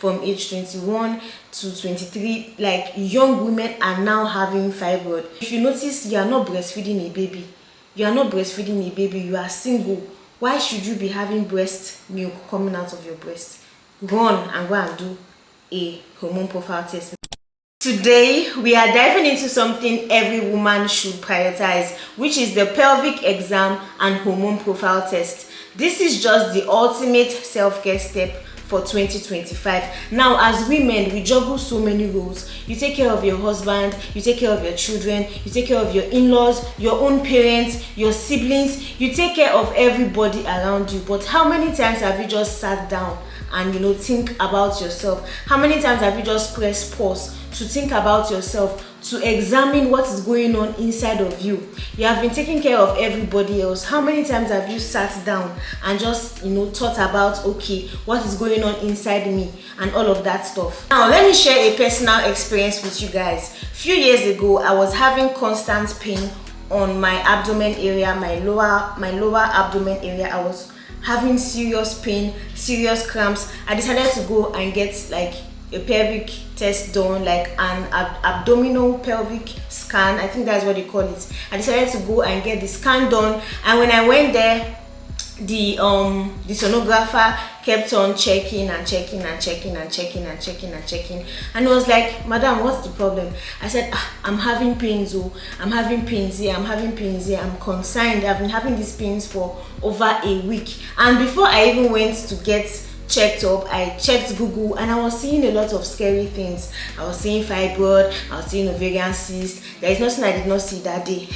from age 21 to 23, like young women are now having fibroid. If you notice, you are not breastfeeding a baby, you are single, why should you be having breast milk coming out of your breast? Run and go and do a hormone profile test. Today we are diving into something every woman should prioritize, which is the pelvic exam and hormone profile test. This is just the ultimate self-care step for 2025. Now, as women, we juggle so many roles. You take care of your husband, you take care of your children, you take care of your in-laws, your own parents, your siblings, you take care of everybody around you. But how many times have you just sat down and think about yourself? How many times have you just pressed pause to think about yourself, to examine what is going on inside of you? You have been taking care of everybody else. How many times have you sat down and just thought about, okay, what is going on inside me and all of that stuff? Now let me share a personal experience with you guys. A few years ago, I was having constant pain on my abdomen area, my lower abdomen area. I was having serious pain, serious cramps. I decided to go and get like a pelvic test done, like an abdominal pelvic scan. I think that's what they call it. I decided to go and get the scan done, and when I went there, the sonographer kept on checking and checking and checking and checking and checking and checking, and it was like, "Madam, what's the problem?" I said, "I'm having pains. Oh, I'm having pains here. I'm having pains here. I'm concerned. I've been having these pains for over a week." And before I even went to get checked up, I checked Google, and I was seeing a lot of scary things. I was seeing fibroid, I was seeing ovarian cyst. There is nothing I did not see that day.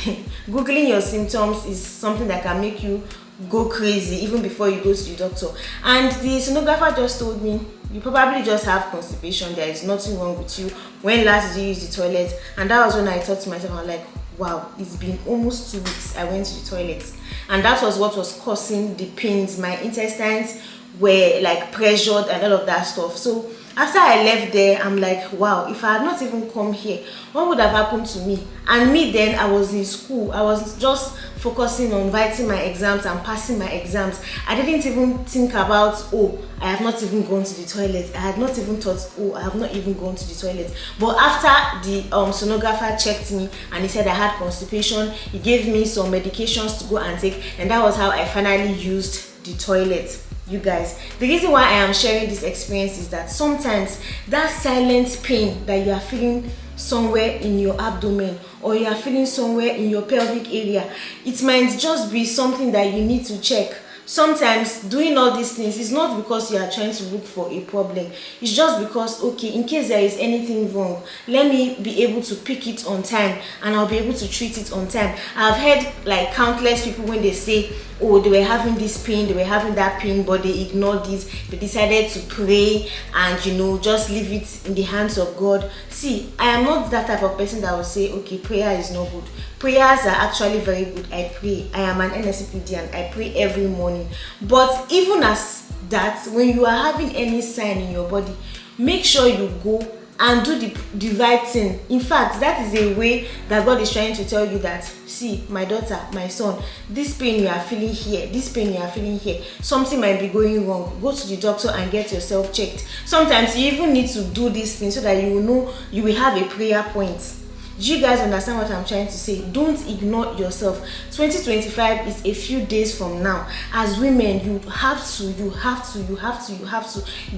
Googling your symptoms is something that can make you go crazy even before you go to the doctor. And the sonographer just told me, "You probably just have constipation. There is nothing wrong with you. When last did you use the toilet?" And that was when I thought to myself, I was like, wow, it's been almost 2 weeks I went to the toilet. And that was what was causing the pains. My intestines were like pressured and all of that stuff. So after I left there, I'm like, wow, if I had not even come here, what would have happened to me? And me then, I was in school. I was just focusing on writing my exams and passing my exams. I didn't even think about, oh, I have not even gone to the toilet. I had not even thought, oh, I have not even gone to the toilet. But after the sonographer checked me and he said I had constipation, he gave me some medications to go and take, and that was how I finally used the toilet. You guys, the reason why I am sharing this experience is that sometimes that silent pain that you are feeling somewhere in your abdomen, or you are feeling somewhere in your pelvic area, it might just be something that you need to check. Sometimes doing all these things is not because you are trying to look for a problem. It's just because, okay, in case there is anything wrong, let me be able to pick it on time and I'll be able to treat it on time. I've heard like countless people when they say, oh, they were having this pain, they were having that pain, but they ignored it. They decided to pray and just leave it in the hands of God. See, I am not that type of person that will say, okay, prayer is not good. Prayers are actually very good. I pray. I am an NSCPD and I pray every morning. But even as that, when you are having any sign in your body, make sure you go and do the right thing. In fact, that is a way that God is trying to tell you that, see, my daughter, my son, this pain you are feeling here, this pain you are feeling here, something might be going wrong. Go to the doctor and get yourself checked. Sometimes you even need to do these things so that you will know, you will have a prayer point. Do you guys understand what I'm trying to say? Don't ignore yourself. 2025 is a few days from now. As women, you have to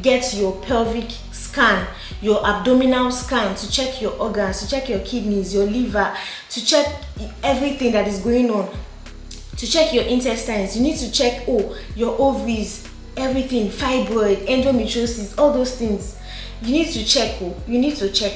get your pelvic scan, your abdominal scan, to check your organs, to check your kidneys, your liver, to check everything that is going on, to check your intestines. You need to check, your ovaries, everything, fibroid, endometriosis, all those things. You need to check. You need to check.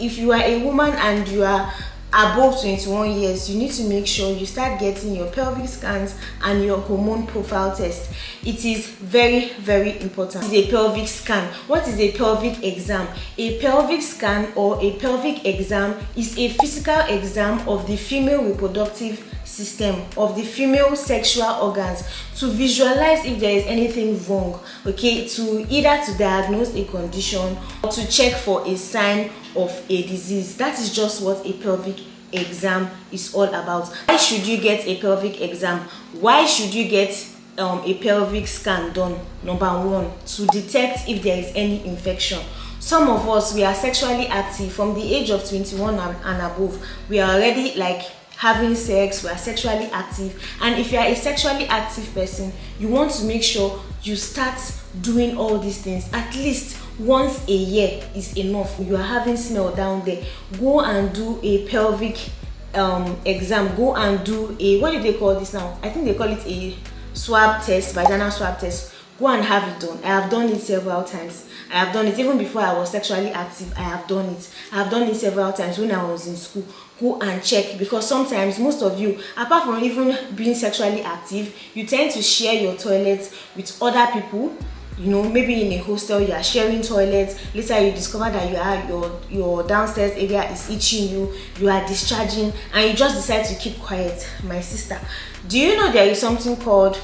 If you are a woman and you are above 21 years, you need to make sure you start getting your pelvic scans and your hormone profile test. It is very, very important. What is a pelvic scan? What is a pelvic exam? A pelvic scan or a pelvic exam is a physical exam of the female reproductive system, of the female sexual organs, to visualize if there is anything wrong, okay, to either to diagnose a condition or to check for a sign of a disease. That is just what a pelvic exam is all about. Why should you get a pelvic exam? Why should you get a pelvic scan done, number one, to detect if there is any infection. Some of us, we are sexually active from the age of 21 and above. We are already like having sex, we are sexually active. And if you are a sexually active person, you want to make sure you start doing all these things at least once a year is enough. You are having smell down there, go and do a pelvic exam. Go and do a, what do they call this now? I think they call it a swab test, vaginal swab test. Go and have it done. I have done it several times. I have done it even before I was sexually active. I have done it. I have done it several times when I was in school. Go and check, because sometimes most of you, apart from even being sexually active, you tend to share your toilets with other people. You know, maybe in a hostel you are sharing toilets. Later you discover that your downstairs area is itching you, you are discharging, and you just decide to keep quiet. My sister, do you know there is something called,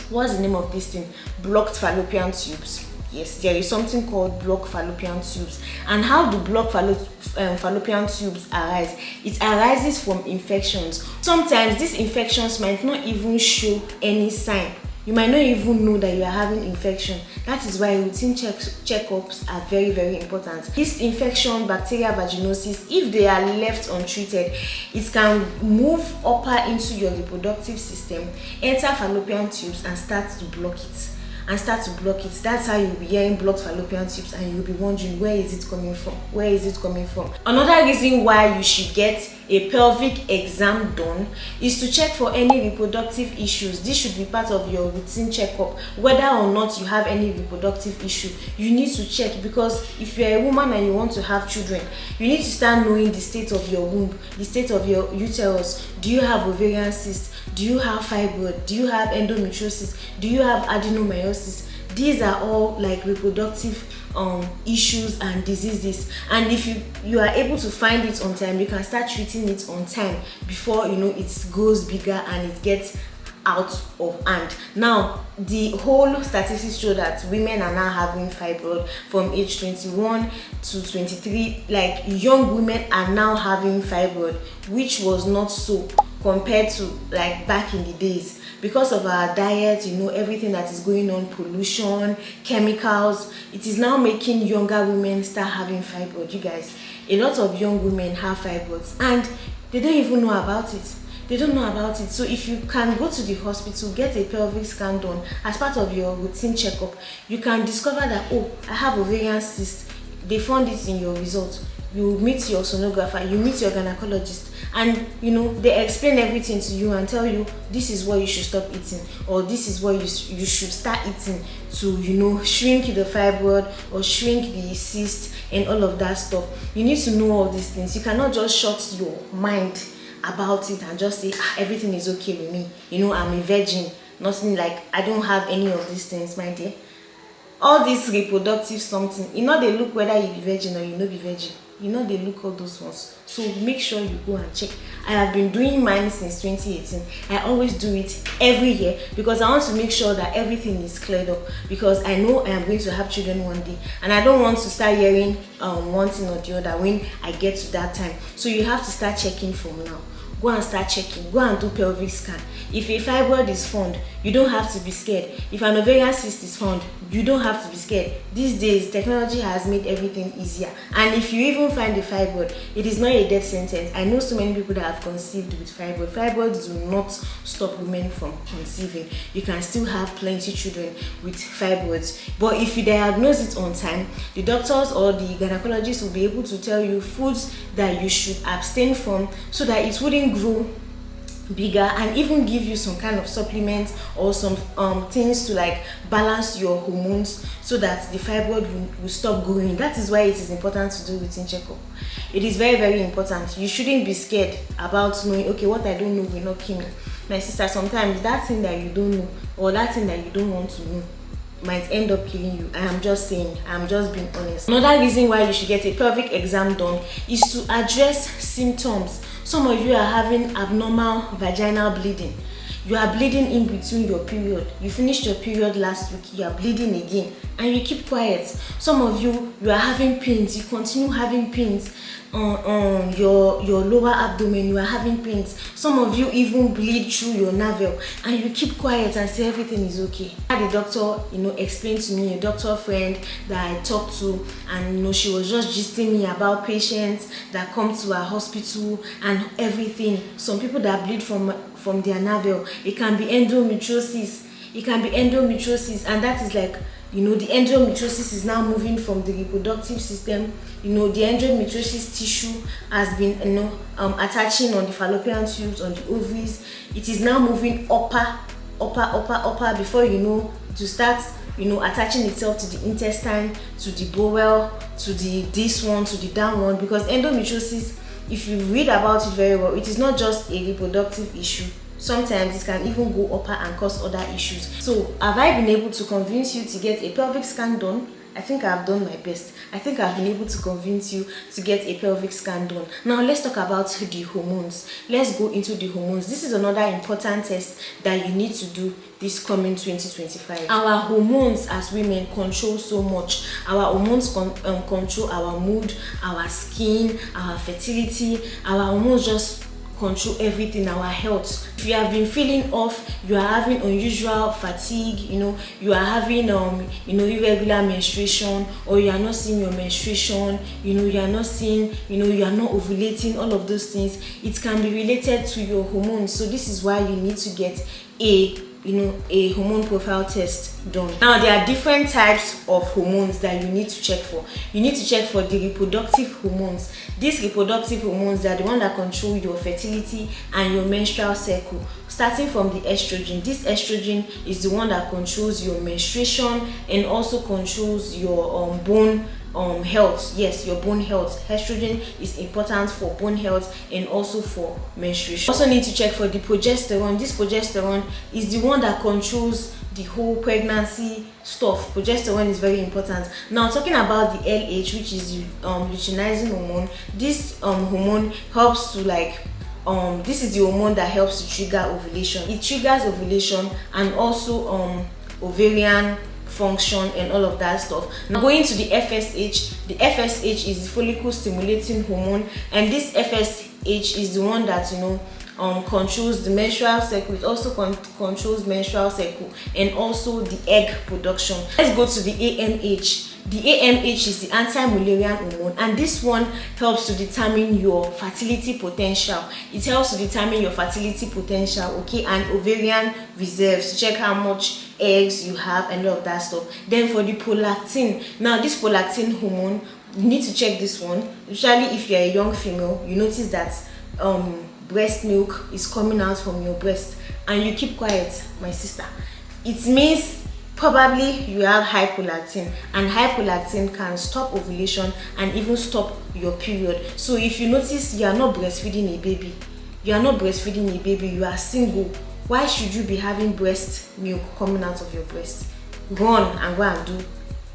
what's the name of this thing? Blocked fallopian tubes. Yes, there is something called blocked fallopian tubes. And how do blocked fallopian tubes arise? It arises from infections. Sometimes these infections might not even show any sign. You might not even know that you are having infection. That is why routine checkups are very, very important. This infection, bacterial vaginosis, if they are left untreated, it can move upper into your reproductive system, enter fallopian tubes, and start to block it. That's how you'll be hearing blocked fallopian tubes, and you'll be wondering, where is it coming from? Where is it coming from? Another reason why you should get a pelvic exam done is to check for any reproductive issues. This should be part of your routine checkup. Whether or not you have any reproductive issue, you need to check, because if you're a woman and you want to have children, you need to start knowing the state of your womb, the state of your uterus. Do you have ovarian cyst? Do you have fibroid? Do you have endometriosis? Do you have adenomyosis? These are all like reproductive issues and diseases, and if you are able to find it on time, you can start treating it on time before it goes bigger and it gets out of hand. Now, the whole statistics show that women are now having fibroid from age 21 to 23. Like, young women are now having fibroid, which was not so compared to like back in the days, because of our diet, everything that is going on, pollution, chemicals. It is now making younger women start having fibroid. You guys, a lot of young women have fibroids and they don't even know about it. They don't know about it. So if you can go to the hospital, get a pelvic scan done as part of your routine checkup, you can discover that, oh, I have ovarian cyst. They found it in your results. You meet your sonographer, you meet your gynecologist, and they explain everything to you and tell you this is what you should stop eating, or this is what you should start eating to shrink the fibroid or shrink the cyst and all of that stuff. You need to know all these things. You cannot just shut your mind about it and just say, everything is okay with me, I'm a virgin, nothing, like I don't have any of these things, my dear. All this reproductive something, they look whether you be virgin or you no be virgin. They look all those ones. So make sure you go and check. I have been doing mine since 2018. I always do it every year because I want to make sure that everything is cleared up, because I know I am going to have children one day and I don't want to start hearing one thing or the other when I get to that time. So you have to start checking from now. Go and start checking. Go and do pelvic scan. If a fibroid is found, you don't have to be scared. If an ovarian cyst is found, you don't have to be scared. These days, technology has made everything easier. And if you even find a fibroid, it is not a death sentence. I know so many people that have conceived with fibroid. Fibroids do not stop women from conceiving. You can still have plenty children with fibroids. But if you diagnose it on time, the doctors or the gynecologist will be able to tell you foods that you should abstain from so that it wouldn't grow bigger, and even give you some kind of supplements or some things to like balance your hormones so that the fibroid will stop growing. That is why it is important to do routine checkup. It is very, very important. You shouldn't be scared about knowing, okay, what I don't know will not kill me. My sister, sometimes that thing that you don't know or that thing that you don't want to know might end up killing you. I am just saying, I'm just being honest. Another reason why you should get a pelvic exam done is to address symptoms. Some of you are having abnormal vaginal bleeding. You are bleeding in between your period. You finished your period last week, you are bleeding again, and you keep quiet. Some of you are having pains, you continue having pains on your lower abdomen, you are having pains. Some of you even bleed through your navel, and you keep quiet and say everything is okay. I had a doctor, explain to me, a doctor friend that I talked to, and she was just gisting me about patients that come to our hospital and everything. Some people that bleed from their navel, it can be endometriosis. It can be endometriosis, and that is like, the endometriosis is now moving from the reproductive system. The endometriosis tissue has been attaching on the fallopian tubes, on the ovaries. It is now moving upper before to start attaching itself to the intestine, to the bowel, to this one, to the down one. Because endometriosis, if you read about it very well, it is not just a reproductive issue. Sometimes it can even go upper and cause other issues. So have I been able to convince you to get a pelvic scan done? I think I've done my best. I think I've been able to convince you to get a pelvic scan done. Now let's talk about the hormones. Let's go into the hormones. This is another important test that you need to do this coming 2025. Our hormones as women control so much. Our hormones control our mood, our skin, our fertility. Our hormones just control everything, our health. If you have been feeling off, you are having unusual fatigue, you are having irregular menstruation, or you are not seeing your menstruation, you are not seeing, you are not ovulating, all of those things, it can be related to your hormones. So this is why you need to get a hormone profile test done. Now there are different types of hormones that you need to check for. You need to check for the reproductive hormones. These reproductive hormones are the ones that control your fertility and your menstrual cycle. Starting from the estrogen. This estrogen is the one that controls your menstruation and also controls your bone health. Yes, your bone health. Estrogen is important for bone health and also for menstruation. Also need to check for the progesterone. This progesterone is the one that controls the whole pregnancy stuff. Progesterone is very important. Now talking about the LH, which is the luteinizing hormone. This hormone helps to this is the hormone that helps to trigger ovulation. It triggers ovulation and also ovarian function and all of that stuff. Now going to the FSH. The FSH is the follicle stimulating hormone, and this FSH is the one that controls the menstrual cycle. It also controls menstrual cycle and also the egg production. Let's go to the AMH. The AMH is the anti-Mullerian hormone, and this one helps to determine your fertility potential. It helps to determine your fertility potential, okay, and ovarian reserves. Check how much eggs you have and all of that stuff. Then for the prolactin, now this prolactin hormone, you need to check this one. Usually if you're a young female, you notice that breast milk is coming out from your breast and you keep quiet, my sister. It means probably you have high prolactin, and high prolactin can stop ovulation and even stop your period. So if you notice you are not breastfeeding a baby, you are single, why should you be having breast milk coming out of your breast? Run and go and do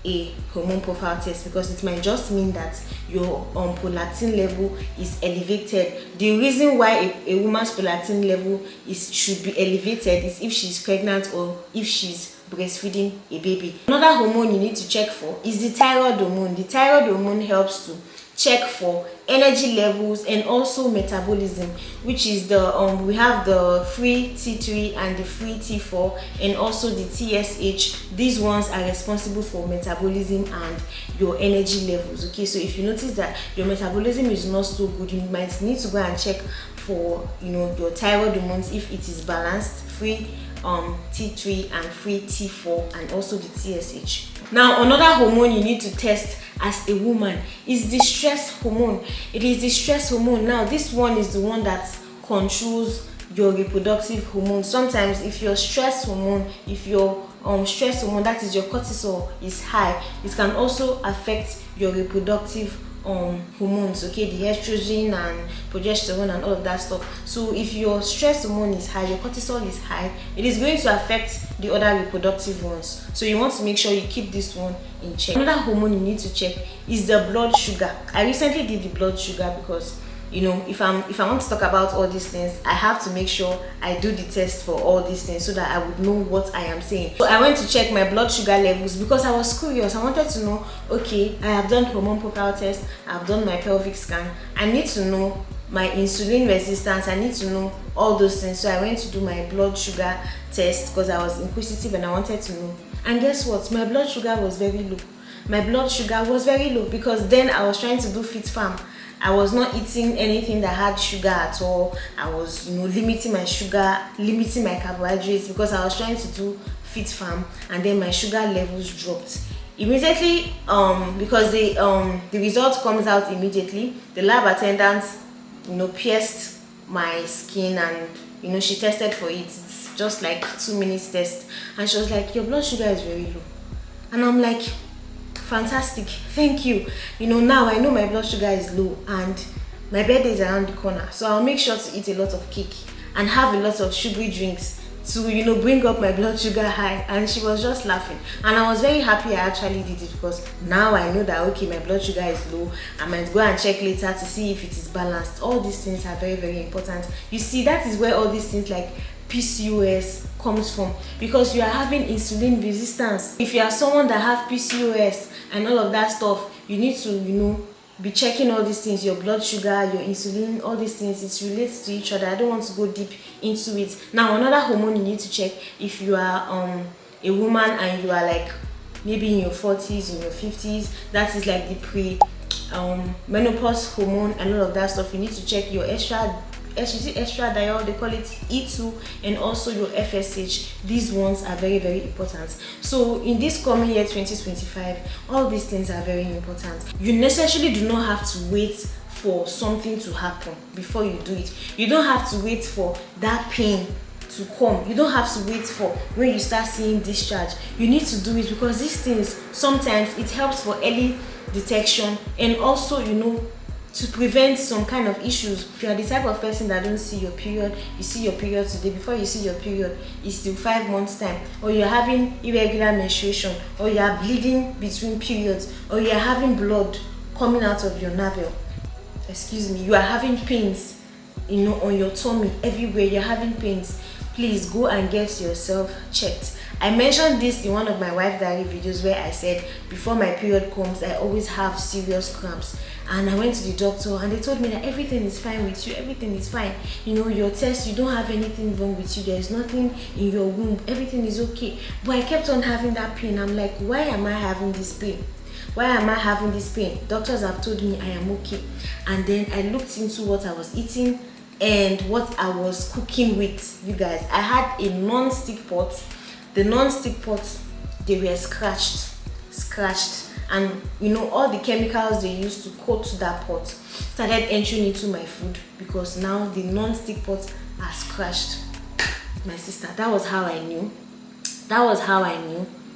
a hormone profile test, because it might just mean that your prolactin level is elevated. The reason why a woman's prolactin level should be elevated is if she's pregnant or if she's breastfeeding a baby. Another hormone you need to check for is the thyroid hormone. The thyroid hormone helps to check for energy levels and also metabolism, which is the we have the free T3 and the free T4 and also the TSH. These ones are responsible for metabolism and your energy levels. Okay, so if you notice that your metabolism is not so good, you might need to go and check for your thyroid hormones if it is balanced, free T3 and free T4 and also the TSH. Now another hormone you need to test as a woman is the stress hormone. It is the stress hormone. Now this one is the one that controls your reproductive hormone. Sometimes if your stress hormone, that is your cortisol, is high, it can also affect your reproductive hormones, okay, the estrogen and progesterone and all of that stuff. So if your stress hormone is high, your cortisol is high, it is going to affect the other reproductive ones. So you want to make sure you keep this one in check. Another hormone you need to check is the blood sugar. I recently did the blood sugar because you know, if I want to talk about all these things, I have to make sure I do the test for all these things so that I would know what I am saying. So I went to check my blood sugar levels because I was curious. I wanted to know, okay, I have done hormone profile test, I've done my pelvic scan, I need to know my insulin resistance, I need to know all those things. So I went to do my blood sugar test because I was inquisitive and I wanted to know. And guess what? My blood sugar was very low. My blood sugar was very low because then I was trying to do fit farm. I was not eating anything that had sugar at all. I was, you know, limiting my sugar, limiting my carbohydrates because I was trying to do fit farm, and then my sugar levels dropped immediately. Because the result comes out immediately. The lab attendant, you know, pierced my skin, and you know, she tested for it. It's just like 2 minutes test, and she was like, your blood sugar is very low. And I'm like, fantastic, thank you. You know, now I know my blood sugar is low and my birthday is around the corner, so I'll make sure to eat a lot of cake and have a lot of sugary drinks to, you know, bring up my blood sugar high. And she was just laughing, and I was very happy I actually did it because now I know that, okay, my blood sugar is low. I might go and check later to see if it is balanced. All these things are very, very important. You see, that is where all these things like PCOS comes from, because you are having insulin resistance. If you are someone that have PCOS and all of that stuff, you need to, you know, be checking all these things, your blood sugar, your insulin, all these things. It relates to each other. I don't want to go deep into it. Now, another hormone you need to check if you are a woman and you are like maybe in your 40s, in your 50s, that is like the menopause hormone and all of that stuff. You need to check your estradiol, they call it E2, and also your FSH. These ones are very, very important. So in this coming year 2025, all these things are very important. You necessarily do not have to wait for something to happen before you do it. You don't have to wait for that pain to come. You don't have to wait for when you start seeing discharge. You need to do it because these things, sometimes it helps for early detection, and also, you know, to prevent some kind of issues. If you are the type of person that don't see your period, you see your period today, before you see your period it's still 5 months time, or you're having irregular menstruation, or you are bleeding between periods, or you are having blood coming out of your navel, excuse me, you are having pains, you know, on your tummy, everywhere you're having pains, please go and get yourself checked. I mentioned this in one of my wife diary videos where I said before my period comes I always have serious cramps, and I went to the doctor and they told me that everything is fine with you, everything is fine, you know, your test, you don't have anything wrong with you, there is nothing in your womb, everything is okay. But I kept on having that pain. I'm like, why am I having this pain? Why am I having this pain? Doctors have told me I am okay. And then I looked into what I was eating and what I was cooking with. You guys, I had a non-stick pot. The non-stick pots, they were scratched, and you know, all the chemicals they used to coat that pot started entering into my food because now the non-stick pots are scratched. My sister, that was how I knew,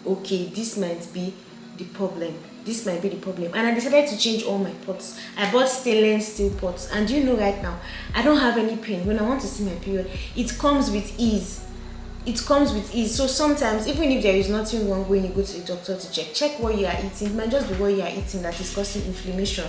okay, this might be the problem. And I decided to change all my pots. I bought stainless steel pots, and you know, right now I don't have any pain when I want to see my period. It comes with ease. So sometimes, even if there is nothing wrong when you go to the doctor to check what you are eating, it might just be what you are eating that is causing inflammation.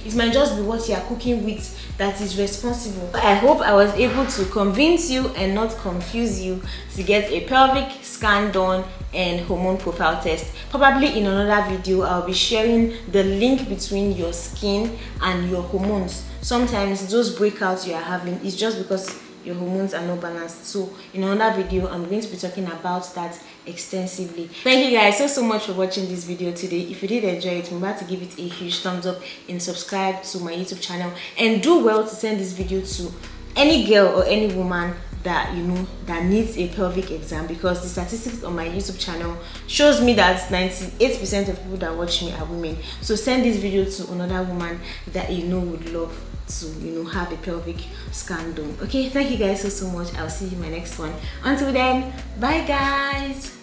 It might just be what you are cooking with that is responsible. I hope I was able to convince you and not confuse you to get a pelvic scan done and hormone profile test. Probably in another video I'll be sharing the link between your skin and your hormones. Sometimes those breakouts you are having is just because your hormones are not balanced. So in another video I'm going to be talking about that extensively. Thank you guys so much for watching this video today. If you did enjoy it, remember to give it a huge thumbs up and subscribe to my YouTube channel, and do well to send this video to any girl or any woman that, you know, that needs a pelvic exam, because the statistics on my YouTube channel shows me that 98% of people that watch me are women. So send this video to another woman that you know would love to, you know, have a pelvic scan done. Okay, thank you guys so much. I'll see you in my next one. Until then, bye guys.